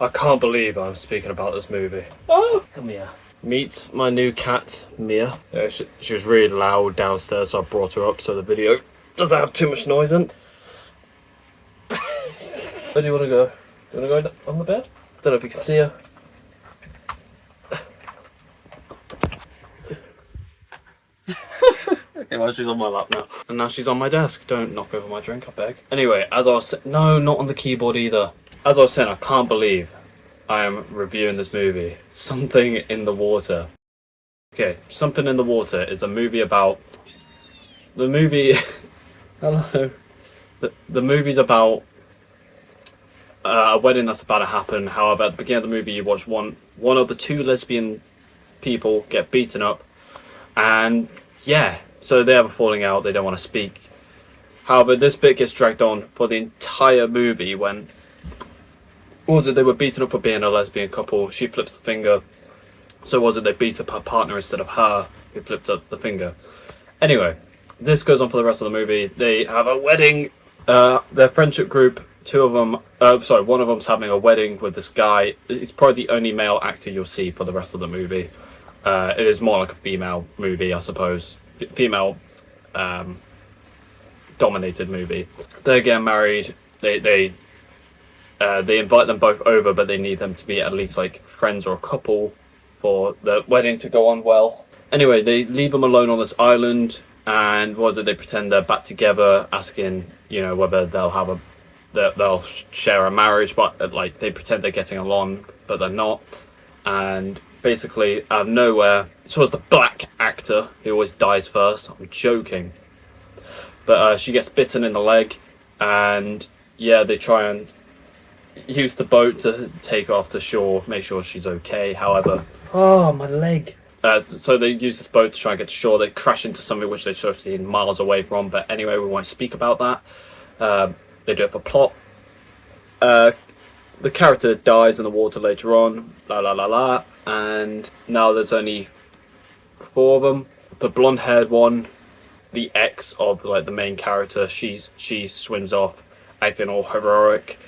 I can't believe I'm speaking about this movie. Oh, come here. Meet my new cat, Mia. She was really loud downstairs, so I brought her up so the video doesn't have too much noise in. Where do you want to go? Do you want to go on the bed? I don't know if you can see her. Okay, well, she's on my lap now. And now she's on my desk. Don't knock over my drink, I beg. Anyway, as I was saying, no, not on the keyboard either. As I was saying, I can't believe I am reviewing this movie. Something in the Water. Okay, Something in the Water is a movie about... The movie... Hello. The movie's about a wedding that's about to happen. However, at the beginning of the movie, you watch one of the two lesbian people get beaten up. And, yeah, so they have a falling out. They don't want to speak. However, this bit gets dragged on for the entire movie when... What was it? They were beaten up for being a lesbian couple. She flips the finger. So was it they beat up her partner instead of her who flipped up the finger? Anyway, this goes on for the rest of the movie. They have a wedding. Their friendship group, one of them's having a wedding with this guy. He's probably the only male actor you'll see for the rest of the movie. It is more like a female movie, I suppose. Female dominated movie. They're getting married. They invite them both over, but they need them to be at least like friends or a couple for the wedding to go on well. Anyway, they leave them alone on this island, and they pretend they're back together, asking, whether they'll share a marriage, but like they pretend they're getting along, but they're not. And basically, out of nowhere, so was the black actor who always dies first. I'm joking, but she gets bitten in the leg, and yeah, they try and use the boat to take her off to shore, make sure she's okay. However, oh, my leg. So they use this boat to try and get to shore. They crash into something which they should have seen miles away from. But anyway, we won't speak about that. They do it for plot. The character dies in the water later on. La la la la. And now there's only 4 of them. The blonde-haired one, the ex of like the main character, she swims off, acting all heroic.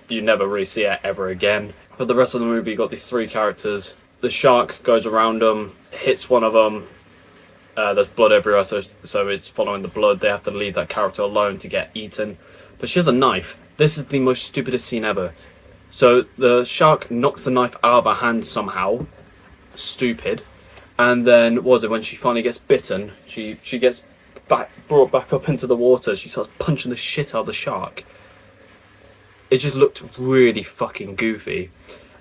You never really see her ever again. For the rest of the movie, you got these 3 characters. The shark goes around them, hits one of them. There's blood everywhere, so it's following the blood. They have to leave that character alone to get eaten. But she has a knife. This is the most stupidest scene ever. So the shark knocks the knife out of her hand somehow. Stupid. And then, when she finally gets bitten, she gets brought back up into the water. She starts punching the shit out of the shark. It just looked really fucking goofy.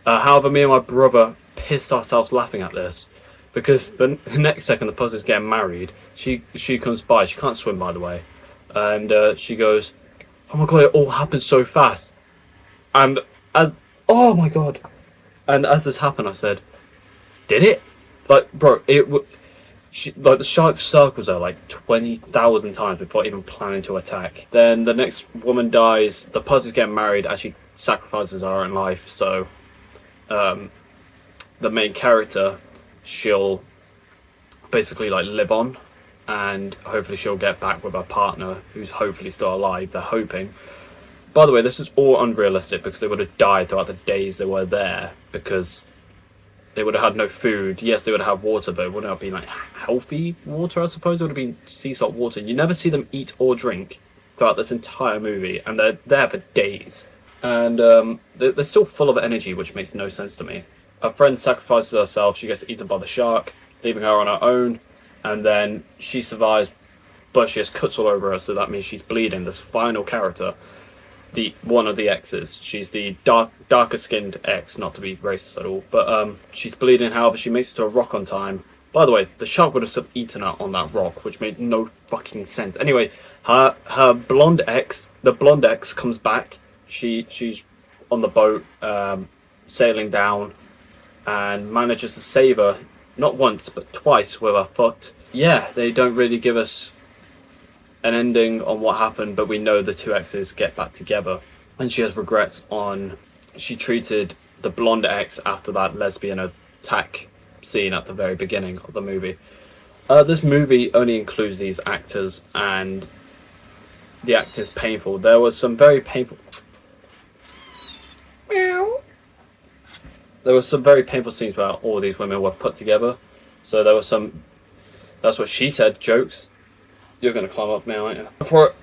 However, me and my brother pissed ourselves laughing at this, because the next second the person's getting married. She comes by. She can't swim, by the way, and she goes, "Oh my god! It all happened so fast." And oh my god! And as this happened, I said, "Did it?" Like, bro, the shark circles her like 20,000 times before even planning to attack. Then the next woman dies. The person's getting married actually sacrifices her own life. So the main character, she'll basically like live on, and hopefully she'll get back with her partner, who's hopefully still alive. They're hoping. By the way, this is all unrealistic, because they would have died throughout the days they were there, because they would have had no food. Yes, they would have had water, but it wouldn't have been like healthy water, I suppose. It would have been sea salt water. You never see them eat or drink throughout this entire movie, and they're there for days. And they're still full of energy, which makes no sense to me. Her friend sacrifices herself. She gets eaten by the shark, leaving her on her own. And then she survives, but she has cuts all over her, so that means she's bleeding. This final character, one of the exes. She's the darker skinned ex, not to be racist at all, but she's bleeding. However, she makes it to a rock on time. By the way, the shark would have still eaten her on that rock, which made no fucking sense. Anyway, her blonde ex, the blonde ex, comes back. She's on the boat, sailing down, and manages to save her, not once but twice with her foot. Yeah, they don't really give us an ending on what happened, but we know the 2 exes get back together, and she has regrets on she treated the blonde ex after that lesbian attack scene at the very beginning of the movie. This movie only includes these actors, and the act is painful. There was some very painful there were some very painful scenes where all these women were put together. So there were some, that's what she said, jokes. You're going to climb up now, aren't you? Before.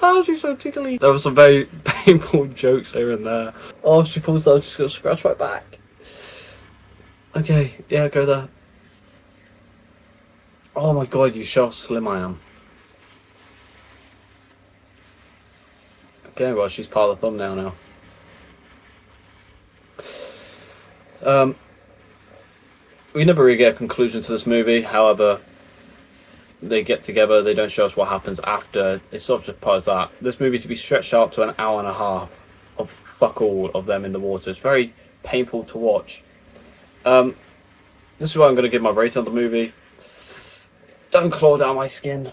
Oh, she's so tickly. There were some very painful jokes here and there. Oh, if she falls down, she's going to scratch my back. Okay, yeah, go there. Oh my god, you show how slim I am. Okay, well, she's part of the thumbnail now. We never really get a conclusion to this movie. However, they get together, they don't show us what happens after. It's sort of just part of that. This movie to be stretched out to an hour and a half of fuck all of them in the water. It's very painful to watch. This is why I'm going to give my rating on the movie. Don't claw down my skin.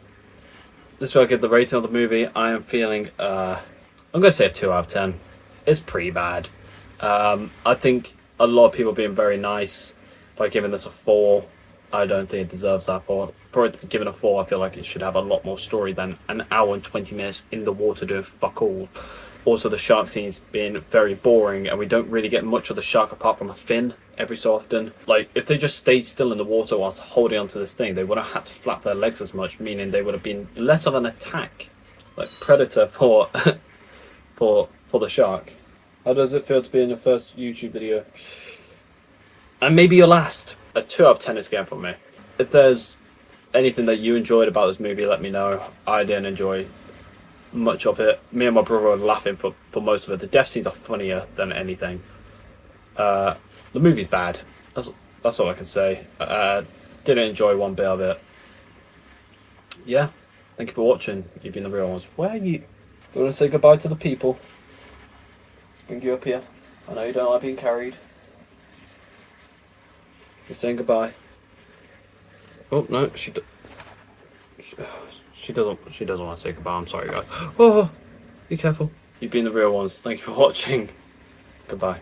This is why I give the rating of the movie. I am feeling, I'm going to say a 2 out of 10. It's pretty bad. I think a lot of people being very nice by giving this a 4. I don't think it deserves that 4. For it to be given a 4, I feel like it should have a lot more story than an hour and 20 minutes in the water doing fuck all. Also, the shark scenes being very boring, and we don't really get much of the shark apart from a fin every so often. Like, if they just stayed still in the water whilst holding onto this thing, they wouldn't have had to flap their legs as much, meaning they would have been less of an attack, like predator for for the shark. How does it feel to be in your first YouTube video? And maybe your last. A 2 out of 10 is again from me. If there's anything that you enjoyed about this movie, let me know. I didn't enjoy much of it. Me and my brother were laughing for most of it. The death scenes are funnier than anything. The movie's bad. That's all I can say. Didn't enjoy one bit of it. Yeah. Thank you for watching. You've been the real ones. Where are you? You want to say goodbye to the people? Let's bring you up here. I know you don't like being carried. You're saying goodbye. Oh no, she doesn't want to say goodbye. I'm sorry, guys. Oh, be careful. You've been the real ones. Thank you for watching. Goodbye.